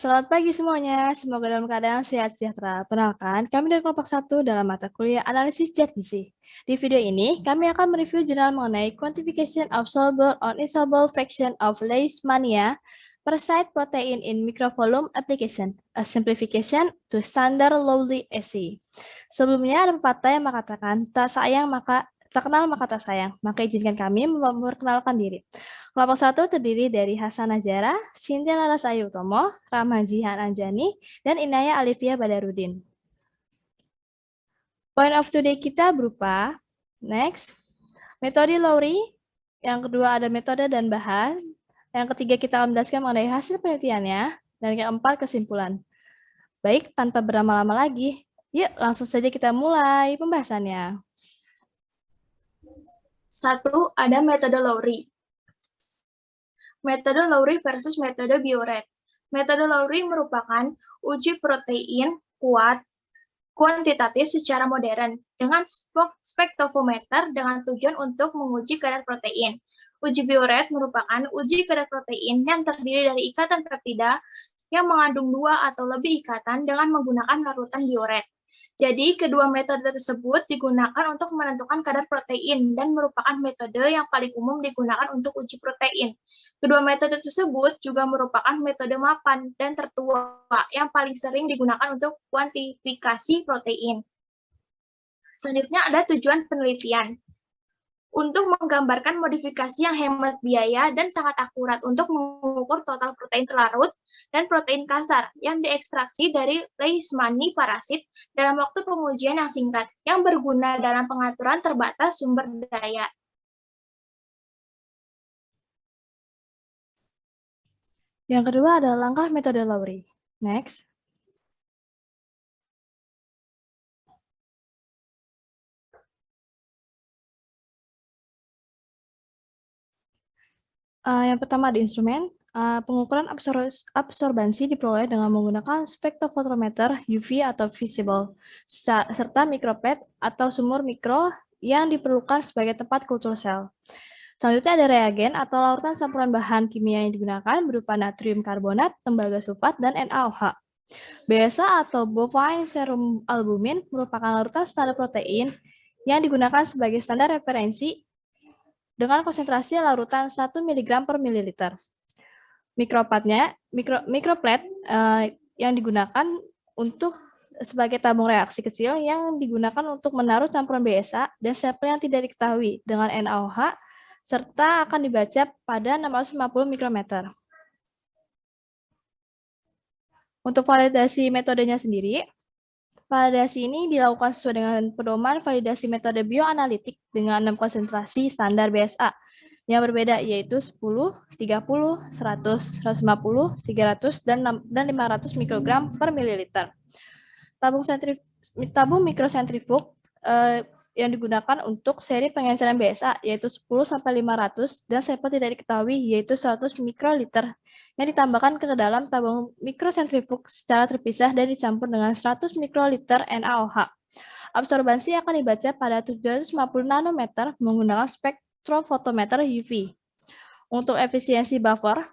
Selamat pagi semuanya, semoga dalam keadaan sehat sejahtera. Perkenalkan, kami dari kelompok 1 dalam mata kuliah analisis zat gizi. Di video ini, kami akan mereview jurnal mengenai quantification of soluble or insoluble fraction of Leishmania per site protein in microvolume application, a simplification to standard Lowry assay. Sebelumnya ada pepatah yang mengatakan, tak kenal maka tak sayang, maka izinkan kami memperkenalkan diri. Kelompok 1 terdiri dari Hasan Najara, Cynthia Laras Ayu Utomo, Rahma Jihan Anjani, dan Inaya Alivia Badarudin. Point of today kita berupa, next, metode Lowry, yang kedua ada metode dan bahan, yang ketiga kita akan menjelaskan mengenai hasil penelitiannya, dan yang keempat kesimpulan. Baik, tanpa berlama-lama lagi, yuk langsung saja kita mulai pembahasannya. 1. Ada metode Lowry. Metode Lowry versus metode Biuret. Metode Lowry merupakan uji protein kuantitatif secara modern dengan spektrofometer dengan tujuan untuk menguji kadar protein. Uji Biuret merupakan uji kadar protein yang terdiri dari ikatan peptida yang mengandung 2 atau lebih ikatan dengan menggunakan larutan Biuret. Jadi, kedua metode tersebut digunakan untuk menentukan kadar protein dan merupakan metode yang paling umum digunakan untuk uji protein. Kedua metode tersebut juga merupakan metode mapan dan tertua yang paling sering digunakan untuk kuantifikasi protein. Selanjutnya ada tujuan penelitian. Untuk menggambarkan modifikasi yang hemat biaya dan sangat akurat untuk mengukur total protein terlarut dan protein kasar yang diekstraksi dari Leishmania parasit dalam waktu pengujian yang singkat, yang berguna dalam pengaturan terbatas sumber daya. Yang kedua adalah langkah metode Lowry. Next. Yang pertama ada instrumen. Pengukuran absorbansi diperoleh dengan menggunakan spektrofotometer UV atau visible, serta mikropet atau sumur mikro yang diperlukan sebagai tempat kultur sel. Selanjutnya ada reagen atau larutan campuran bahan kimia yang digunakan berupa natrium karbonat, tembaga sulfat, dan NaOH. BSA atau bovine serum albumin merupakan larutan standar protein yang digunakan sebagai standar referensi dengan konsentrasi larutan 1 mg per mililiter. Mikroplet yang digunakan untuk sebagai tabung reaksi kecil yang digunakan untuk menaruh campuran BSA dan sampel yang tidak diketahui dengan NaOH serta akan dibaca pada 650 mikrometer. Untuk validasi metodenya sendiri, validasi ini dilakukan sesuai dengan pedoman validasi metode bioanalitik dengan 6 konsentrasi standar BSA yang berbeda, yaitu 10, 30, 100, 150, 300, dan 500 mikrogram per mililiter. Tabung mikrosentrifug yang digugakan untuk seri pengenceran BSA, yaitu 10-500, dan sampel tidak diketahui, yaitu 100 mikroliter, yang ditambahkan ke dalam tabung mikrosentrifug secara terpisah dan dicampur dengan 100 mikroliter NaOH. Absorbansi akan dibaca pada 750 nanometer menggunakan spektrofotometer UV. Untuk efisiensi buffer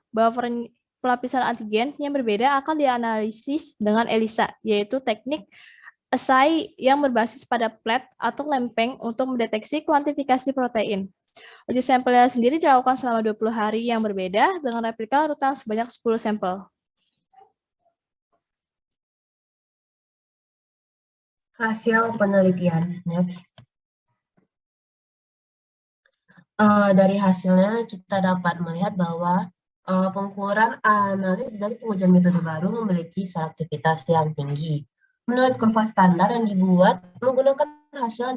pelapisan antigen yang berbeda akan dianalisis dengan ELISA, yaitu teknik assay yang berbasis pada plat atau lempeng untuk mendeteksi kuantifikasi protein. Uji sampelnya sendiri dilakukan selama 20 hari yang berbeda dengan replika larutan sebanyak 10 sampel. Hasil penelitian. Next. Dari hasilnya kita dapat melihat bahwa pengukuran analisis dari pengujian metode baru memiliki selektivitas yang tinggi. Menurut kurva standar yang dibuat menggunakan hasil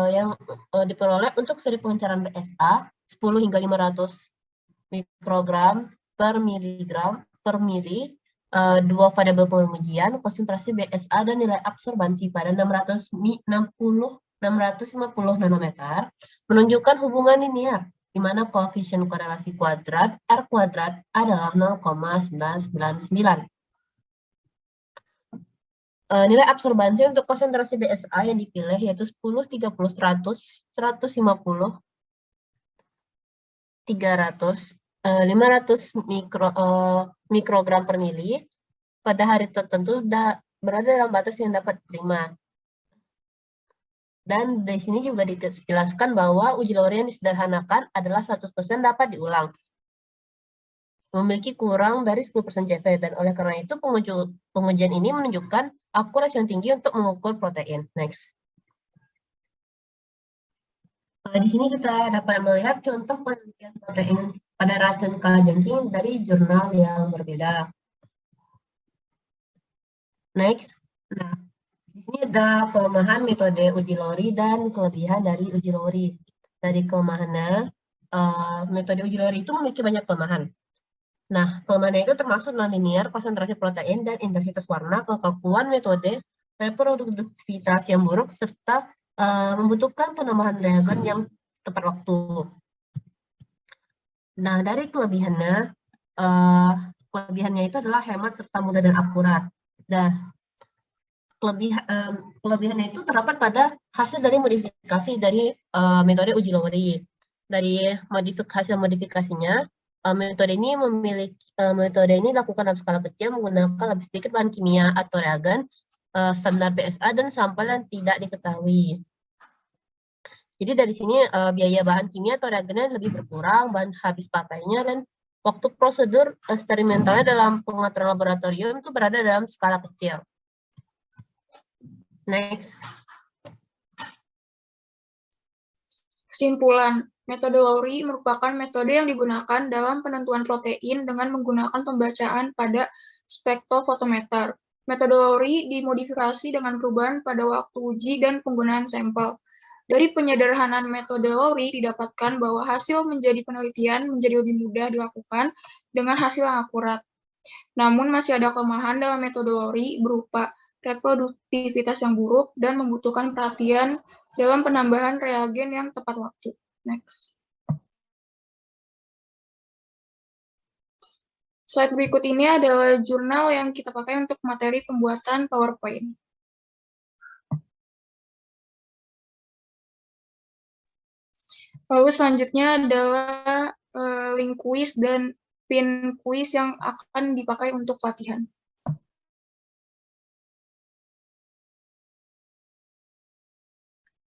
yang diperoleh untuk seri pengenceran BSA 10 hingga 500 mikrogram per miligram per mili, dua variabel pengujian, konsentrasi BSA dan nilai absorbansi pada 650 nanometer menunjukkan hubungan linear di mana koefisien korelasi kuadrat R kuadrat adalah 0,999. Nilai absorbansi untuk konsentrasi BSA yang dipilih yaitu 10, 30, 100, 150, 300, 500 mikrogram per mili pada hari tertentu berada dalam batas yang dapat diterima. Dan di sini juga dijelaskan bahwa uji lori yang disederhanakan adalah 100% dapat diulang. Memiliki kurang dari 10% CV, dan oleh karena itu pengujian ini menunjukkan akurasi yang tinggi untuk mengukur protein. Next. Di sini kita dapat melihat contoh penelitian protein pada racun kalajengking dari jurnal yang berbeda. Next. Nah, di sini ada kelemahan metode uji lori dan kelebihan dari uji lori. Dari kelemahannya, metode uji lori itu memiliki banyak kelemahan. Nah, kelemahannya itu termasuk non-linear, konsentrasi protein, dan intensitas warna, kekakuan metode, reproduktivitas yang buruk, serta membutuhkan penambahan reagen yang tepat waktu. Nah, dari kelebihannya itu adalah hemat serta mudah dan akurat. Nah, kelebihannya itu terdapat pada hasil dari modifikasi dari metode uji lori. Dari hasil modifikasinya, metode ini dilakukan dalam skala kecil menggunakan lebih sedikit bahan kimia atau reagen, standar BSA, dan sampel yang tidak diketahui. Jadi dari sini biaya bahan kimia atau reagennya lebih berkurang, bahan habis pakainya, dan waktu prosedur eksperimentalnya dalam pengaturan laboratorium itu berada dalam skala kecil. Next. Kesimpulan, metode Lowry merupakan metode yang digunakan dalam penentuan protein dengan menggunakan pembacaan pada spektrofotometer. Metode Lowry dimodifikasi dengan perubahan pada waktu uji dan penggunaan sampel. Dari penyederhanaan metode Lowry didapatkan bahwa hasil menjadi penelitian menjadi lebih mudah dilakukan dengan hasil yang akurat. Namun masih ada kelemahan dalam metode Lowry berupa reproduktivitas yang buruk dan membutuhkan perhatian dalam penambahan reagen yang tepat waktu. Next. Slide berikut ini adalah jurnal yang kita pakai untuk materi pembuatan PowerPoint. Lalu selanjutnya adalah link quiz dan pin quiz yang akan dipakai untuk latihan.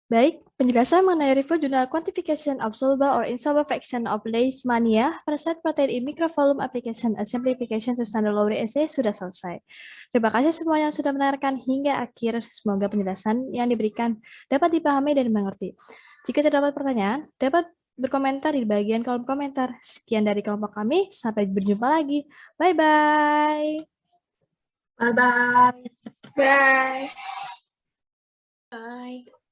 Baik, penjelasan mengenai review jurnal Quantification of Soluble or Insoluble Fraction of Leishmania, Percent Protein in Microvolume Application and Simplification to Standard Lowry Assay sudah selesai. Terima kasih semua yang sudah mendengarkan hingga akhir. Semoga penjelasan yang diberikan dapat dipahami dan dimengerti. Jika terdapat pertanyaan, dapat berkomentar di bagian kolom komentar. Sekian dari kelompok kami, sampai berjumpa lagi. Bye-bye. Bye-bye. Bye. Bye.